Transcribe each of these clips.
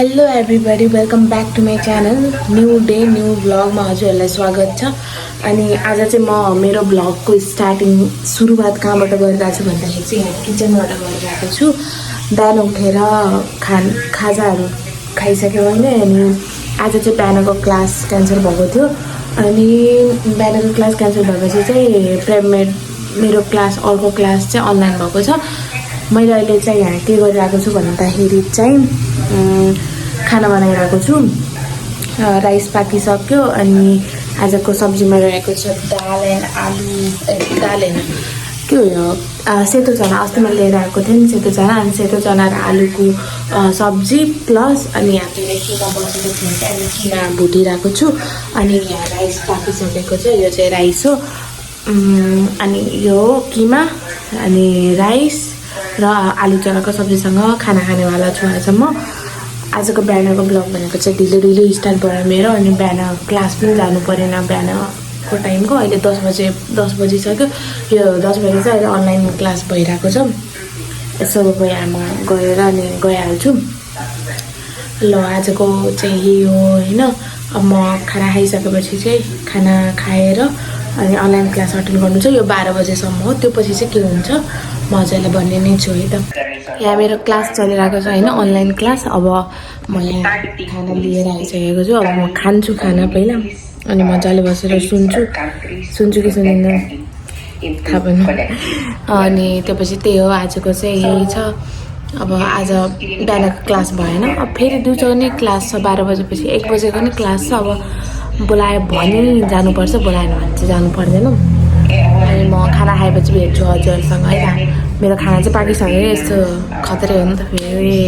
Hello everybody welcome back to my channel new day new ब्लगमा हजुरहरूलाई स्वागत छ। अनि आज चाहिँ म मेरो ब्लगको स्टार्टिङ सुरुवात कहाँबाट गरिरहेको छु भन्दाखेरि चाहिँ यहाँ किचनबाट गरिरहेको छु। बिहान उठेर खाजाहरू खाइसक्यो भने अनि आज चाहिँ बिहानको क्लास क्यान्सल भएको थियो। अनि बिहानको क्लास क्यान्सल भएपछि चाहिँ मेरो क्लास अर्को क्लास चाहिँ अनलाइन भएको छ। मैले अहिले चाहिँ यहाँ के गरिरहेको छु भन्दाखेरि चाहिँ खाना बनाइरहेको छु। राइस पाकिसक्यो अनि आजको सब्जीमा रहेको छ दाल एन्ड आलु दाल होइन के हो यो सेतो चना। अस्ति मैले लिएर आएको थिएँ नि सेतो चना, अनि सेतो चना र आलुको सब्जी प्लस अनि हामीले किमा बसेको थियौँ अनि किमा भुटिरहेको छु। अनि यहाँ राइस पाकिसकेको छ, यो चाहिँ राइस हो। अनि यो किमा अनि राइस र आलु चनाको सब्जीसँग खाना खानेवाला छु आज म। आजको बिहानको ब्लग भनेको चाहिँ ढिलो स्टार्ट भयो मेरो। अनि बिहान क्लास पनि जानु परेन बिहानको टाइमको। अहिले 10 बजिसक्यो। यो 10 बजी चाहिँ अहिले अनलाइन क्लास भइरहेको छ। यसो यहाँ म गएर अनि गइहाल्छु। ल आजको चाहिँ यही हो होइन। अब म खाना खाइसकेपछि चाहिँ खाना खाएर अनि अनलाइन क्लास अटेन्ड गर्नु छ। यो 12 बजेसम्म हो। त्यो पछि चाहिँ के हुन्छ म हजुरलाई भन्ने नै छु है त। यहाँ मेरो क्लास चलिरहेको छ होइन, अनलाइन क्लास। अब म यहाँ खाना लिएर आइसकेको छु। अब म खान्छु खाना पहिला अनि मजाले बसेर सुन्छु कि सुनिन्न थाहा पनि। अनि त्योपछि त्यही हो आजको चाहिँ यही छ। अब आज बिहानको क्लास भएन। अब फेरि दिउँसो नै क्लास छ 12 बजेपछि। 1 बजेको नै क्लास छ। अब बोलायो भने जानुपर्छ, बोलाएन भने चाहिँ जानु पर्दैन। अनि म खाना खाएपछि भेट्छु हजुरहरूसँग है त। मेरो खाना चाहिँ पाकिसक्यो। यस्तो खतरै हो नि त फेरि।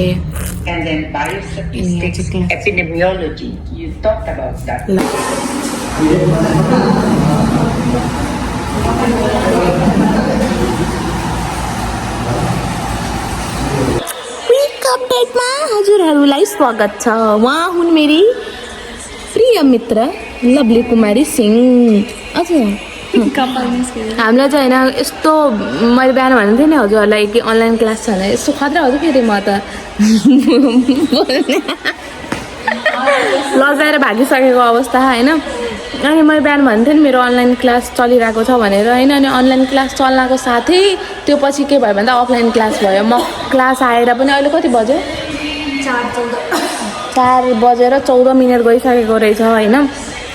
क्विक अपडेटमा हजुरहरूलाई स्वागत छ। उहाँ हुन् मेरी प्रिय मित्र लभली कुमारी सिंह। हजुर हामीलाई चाहिँ होइन यस्तो मैले बिहान भनेको थिएँ नि हजुरहरूलाई कि अनलाइन क्लास छ भने यस्तो खतरा हो कि फेरि म त लजाएर भागिसकेको अवस्था होइन। अनि मैले बिहान भनेको थिएँ नि मेरो अनलाइन क्लास चलिरहेको छ भनेर होइन। अनि अनलाइन क्लास चल्नको साथै त्यो पछि के भयो भन्दा अफलाइन क्लास भयो। म क्लास आएर पनि अहिले कति बज्यो 4 बजेर 14 मिनट गइसकेको रहेछ होइन।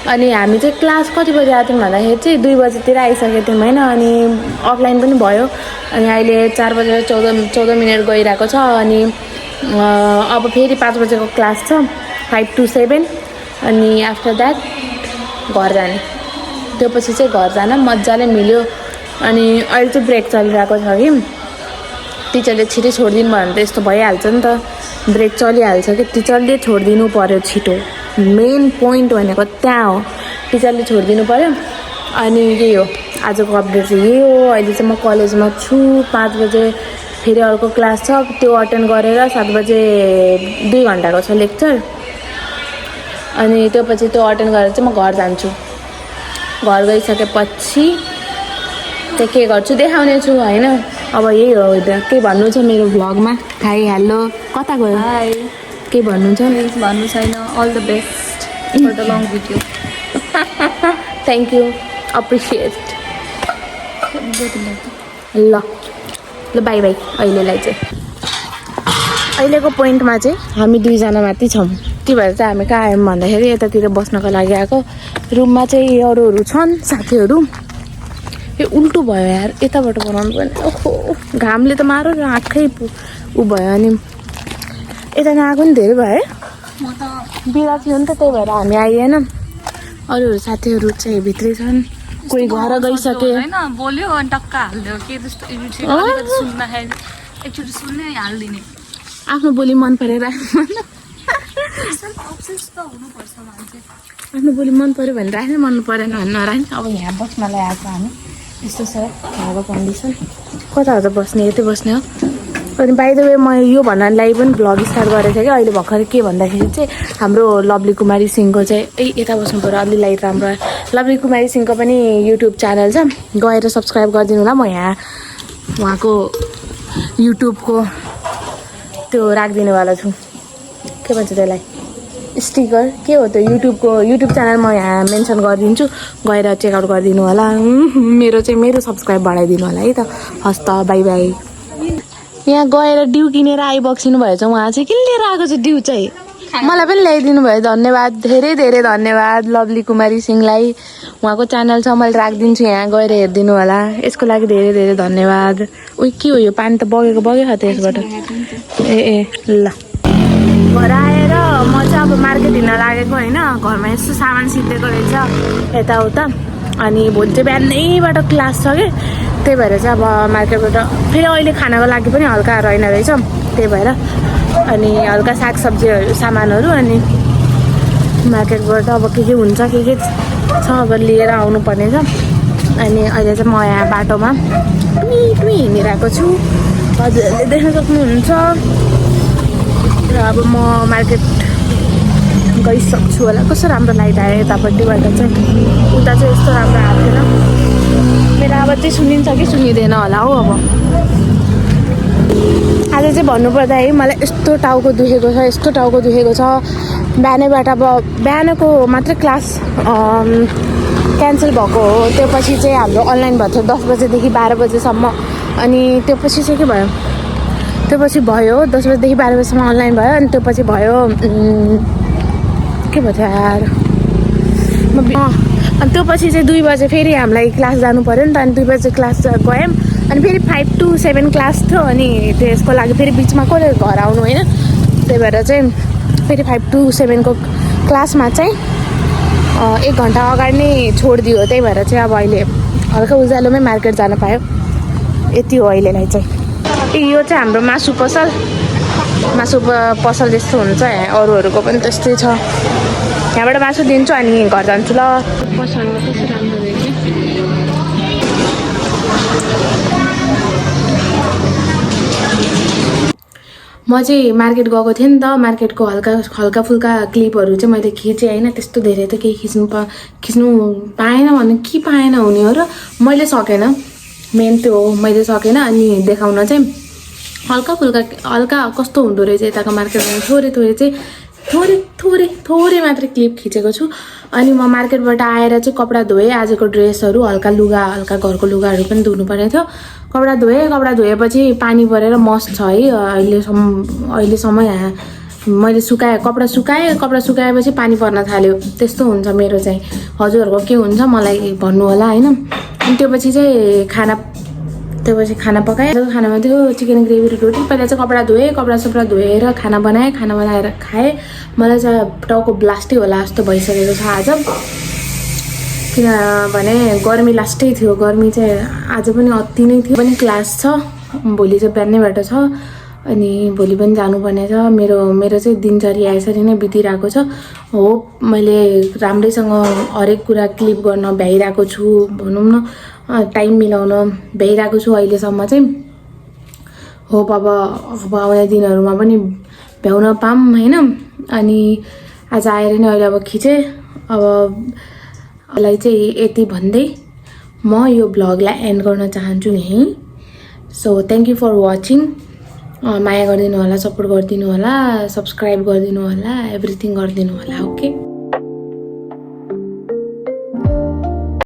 अनि हामी चाहिँ क्लास कति बजी आएको थियौँ भन्दाखेरि चाहिँ 2 बजीतिर आइसकेको थियौँ होइन। अनि अफलाइन पनि भयो। अनि अहिले 4 बजेर 14 मिनट गइरहेको छ। अनि अब फेरि 5 बजेको क्लास छ 5 to 7। अनि आफ्टर द्याट घर जाने। त्यो पछि चाहिँ घर जान मजाले मिल्यो। अनि अहिले चाहिँ ब्रेक चलिरहेको छ कि टिचरले छिटै छोडिदिनु भयो भने त यस्तो भइहाल्छ नि त। ब्रेक चलिहाल्छ कि टिचरले छोडिदिनु पर्यो छिटो। मेन पोइन्ट भनेको त्यहाँ हो, टिचरले छोडिदिनु पर्यो। अनि यही हो आजको अपडेट चाहिँ यही हो। अहिले चाहिँ म कलेजमा छु। 5 बजे फेरि अर्को क्लास छ, त्यो अटेन्ड गरेर 7 बजे 2 घन्टाको छ लेक्चर। अनि त्यो पछि त्यो अटेन्ड गरेर चाहिँ म घर जान्छु। घर गइसकेपछि चाहिँ के गर्छु देखाउने छु होइन। अब यही हो। के भन्नु छ मेरो भ्लगमा? हाई हेलो कता गयो? हाई के भन्नु छ? भन्नु छैन। All the best for the long video. Thank you appreciate. ल बाई बाई। अहिलेलाई चाहिँ अहिलेको पोइन्टमा चाहिँ हामी 2जना मात्रै छौँ। त्यो भएर चाहिँ हामी कहाँ आयौँ भन्दाखेरि यतातिर बस्नको लागि आएको। रुममा चाहिँ अरूहरू छन् साथीहरू। यो उल्टो भयो यार, यताबाट बनाउनु पर्ने। ओहो घामले त मारो र आँखै ऊ भयो। अनि यता नआएको नि धेरै भयो है। म त बिदा थियो नि त त्यही भएर हामी आइएन। अरूहरू साथीहरू चाहिँ भित्रै छन्, कोही घर गइसके होइन बोल्यो अनि टक्का हाल्दियो के जस्तो इरिटेट अलिकति सुन्दाखेरि एकचोटि सुन्नै हालिदिने। आफ्नो बोली मन परेर अब्सेस त हुनुपर्छ मान्छे। आफ्नो बोली मन पऱ्यो भने राख्नै मन परेन भने नराख्ने। अब यहाँ बस्नलाई आएको हामी यस्तो छ यहाँको कन्डिसन। कता हो त बस्ने? यतै बस्ने हो। अनि बाइ द वे म यो भन्नलाई पनि भ्लग स्टार्ट गरेको थिएँ कि अहिले भर्खर के भन्दाखेरि चाहिँ हाम्रो लभली कुमारी सिंहको चाहिँ यता बस्नु पऱ्यो अलि लाइट राम्रो। लभली कुमारी सिंहको पनि युट्युब च्यानल छ, गएर सब्सक्राइब गरिदिनु होला। म यहाँ उहाँको युट्युबको त्यो राखिदिनेवाला छु। के भन्छ त्यसलाई स्टिकर के हो त्यो युट्युब च्यानल म यहाँ मेन्सन गरिदिन्छु गएर चेकआउट गरिदिनु होला मेरो सब्सक्राइब बढाइदिनु होला है त हस् त बाई बाई यहाँ गएर डिउ किनेर आइबक्सिनु भएछ उहाँ चाहिँ किन लिएर आएको छ डिउ चाहिँ मलाई पनि ल्याइदिनु भयो धन्यवाद धेरै धेरै धन्यवाद लभली कुमारी सिंहलाई उहाँको च्यानल छ मैले राखिदिन्छु यहाँ गएर हेरिदिनु होला यसको लागि धेरै धेरै धन्यवाद उयो के हो यो पानी त बगेको छ त्यसबाट ए ल घर आएर म चाहिँ अब मार्केट हिँड्न लागेको होइन घरमा यस्तो सामान सिद्धिएको रहेछ यताउता अनि भोलि चाहिँ बिहानैबाट क्लास छ कि त्यही भएर चाहिँ अब मार्केटबाट फेरि अहिले खानाको लागि पनि हल्का रहेन रहेछ त्यही भएर अनि हल्का सागसब्जीहरू सामानहरू अनि मार्केटबाट अब के हुन्छ के छ अब लिएर आउनुपर्ने छ अनि अहिले चाहिँ म यहाँ बाटोमा टुई हिँडिरहेको छु हजुरहरूले देख्न सक्नुहुन्छ र अब म मार्केट गइसक्छु होला कस्तो राम्रो लाइट आयो यतापट्टिबाट चाहिँ उता चाहिँ यस्तो राम्रो आएको थिएन मेरो आवाज चाहिँ सुनिन्छ कि सुनिँदैन होला हौ अब आज चाहिँ भन्नुपर्दा है मलाई यस्तो टाउको दुखेको छ बिहानैबाट अब बिहानको मात्रै क्लास क्यान्सल भएको हो त्यो पछि चाहिँ हाम्रो अनलाइन भएको थियो 10 बजेदेखि 12 बजेसम्म अनि त्यो पछि चाहिँ के भयो त्यो पछि भयो 10 बजेदेखि 12 बजेसम्म अनलाइन भयो अनि त्यो पछि भयो के भयो यार अनि त्यो पछि चाहिँ 2 बजे फेरि हामीलाई क्लास जानु पऱ्यो नि त अनि 2 बजे क्लास गयौँ अनि फेरि 5 to 7 क्लास थियो अनि त्यसको लागि फेरि बिचमा कसले घर आउनु होइन त्यही भएर चाहिँ फेरि 5 to 7 को क्लासमा चाहिँ 1 घन्टा अगाडि नै छोडिदियो त्यही भएर चाहिँ अब अहिले हल्का उज्यालोमै मार्केट जान पायो यति हो अहिलेलाई चाहिँ यो चाहिँ हाम्रो मासु पसल जस्तो हुन्छ अरूहरूको पनि त्यस्तै छ यहाँबाट मासु दिन्छु अनि घर जान्छु ल पसलमा कस्तो राम्रो रहेछ म चाहिँ मार्केट गएको थिएँ नि त मार्केटको हल्का फुल्का क्लिपहरू चाहिँ मैले खिचेँ होइन त्यस्तो धेरै त केही खिच्नु पाएन भने के पाएन हुने हो र मैले सकेन मेन त्यो हो मैले सकेन अनि देखाउन चाहिँ हल्का कस्तो हुँदो रहेछ यताको मार्केटमा थोरै मात्रै क्लिप खिचेको छु अनि म मार्केटबाट आएर चाहिँ कपडा धोएँ आजको ड्रेसहरू हल्का घरको लुगाहरू पनि धुनुपर्ने थियो कपडा धोएपछि पानी परेर मस छ है अहिलेसम्म यहाँ मैले कपडा सुकाएपछि पानी पर्न थाल्यो त्यस्तो हुन्छ मेरो चाहिँ हजुरहरूको के हुन्छ मलाई भन्नु होला होइन अनि त्यो पछि खाना पकाएँ खानामा थियो चिकन ग्रेभी र रोटी पहिला चाहिँ कपडा धोएर खाना बनाएर खाएँ मलाई चाहिँ टाउको ब्लास्टै होला जस्तो भइसकेको छ आज किनभने गर्मी लास्टै थियो गर्मी चाहिँ आज पनि अति नै थियो पनि क्लास छ भोलि चाहिँ बिहानैबाट छ अनि भोलि पनि जानुपर्ने छ मेरो चाहिँ दिनचर्या यसरी नै बितिरहेको छ हो मैले राम्रैसँग हरेक कुरा क्लिप गर्न भ्याइरहेको छु भनौँ न टाइम मिलाउन भ्याइरहेको छु अहिलेसम्म चाहिँ हो अब आउने दिनहरूमा पनि भ्याउन पाऊँ होइन अनि आज आएर नै अहिले अब खिचेँ अब मलाई चाहिँ यति भन्दै म यो ब्लगलाई एन्ड गर्न चाहन्छु यहीँ so thank you for watching माया गरिदिनु होला सपोर्ट गरिदिनु होला सब्सक्राइब गरिदिनु होला एभ्रिथिङ गरिदिनु होला ओके